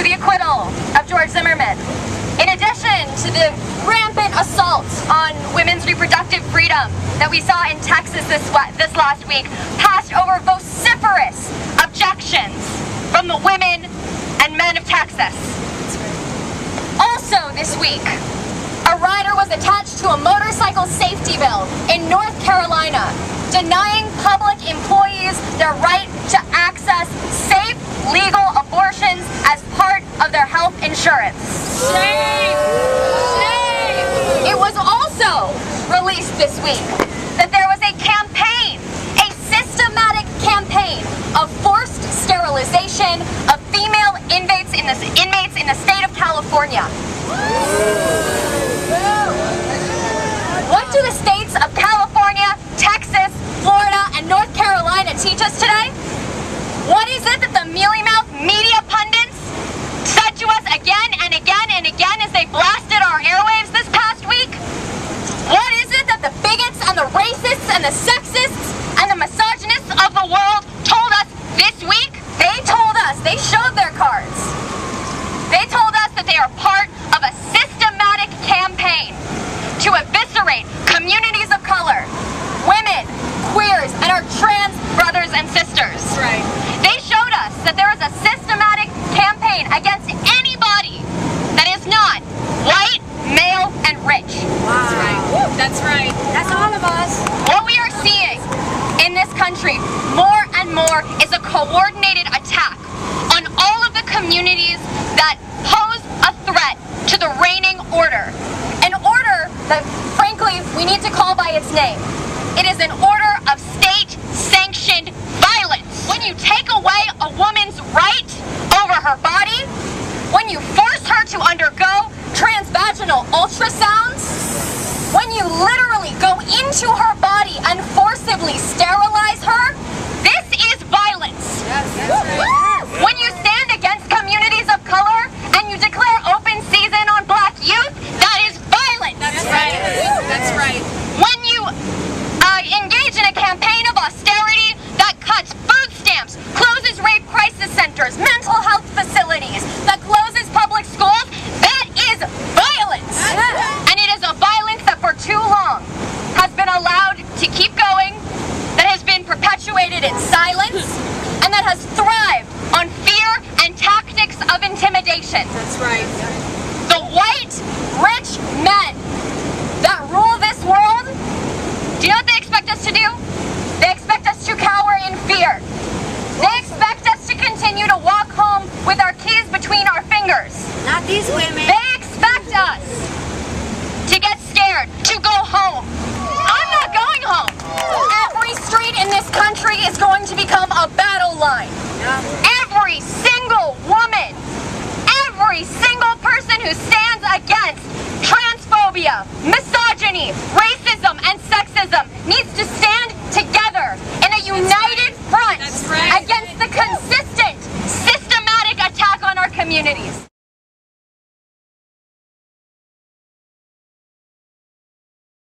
to the acquittal of George Zimmerman. In addition to the rampant assault on women's reproductive freedom that we saw in Texas this last week, passed over vociferous objections from the women and men of Texas. Also this week, a rider was attached to a motorcycle safety bill in North Carolina, denying public employees their right to access safe, legal abortions as part of their health insurance. Shame! Shame! It was also released this week that there was a campaign, a systematic campaign of forced sterilization of female inmates in the state of California. What do the states of California, Texas, Florida, and North Carolina teach us today? What is it that the mealy-mouthed media pundits said to us again and again and again as they blasted our airwaves this past week? What is it that the bigots and the racists and the sexists and the misogynists of the world told us this week? They told us, they showed their cards. They told us that they are part of a systematic campaign to eviscerate communities of color, women, queers, and our trans brothers and sisters. Right. They showed us that there is a systematic campaign against anybody that is not white, male, and rich. Wow. That's right. That's right. That's all of us. What we are seeing in this country more and more is a coordinated attack on all of the communities that pose a threat to the reigning order. An order that, frankly, we need to call by its name. It is an order of state-sanctioned violence. When you take away a woman's right over her body, when you force her to undergo transvaginal ultrasounds, when you literally go into her body and forcibly sterilize her, this is violence. Yes, that's right. When you stand against communities of color and you declare open season on black youth, that is violence. That's right. That's right. When you engage in a campaign of austerity that cuts food stamps, closes rape crisis centers, mental health facilities, that closes public schools, that is violence. And it is a violence that for too long has been allowed to keep going, that has been perpetuated in silence, and that has thrived on fear and tactics of intimidation. That's right. The white, rich men that rule this world, do you know what they expect us to do? They expect us to cower in fear. They expect us to continue to walk home with our keys between our fingers. Not these women. They expect us to get scared, to go home. I'm not going home. Every street in this country is going to become a battle line. Every single woman, every single person who stands against transphobia, misogyny, racism, and sexism needs to stand together in a united front against the consistent, systematic attack on our communities.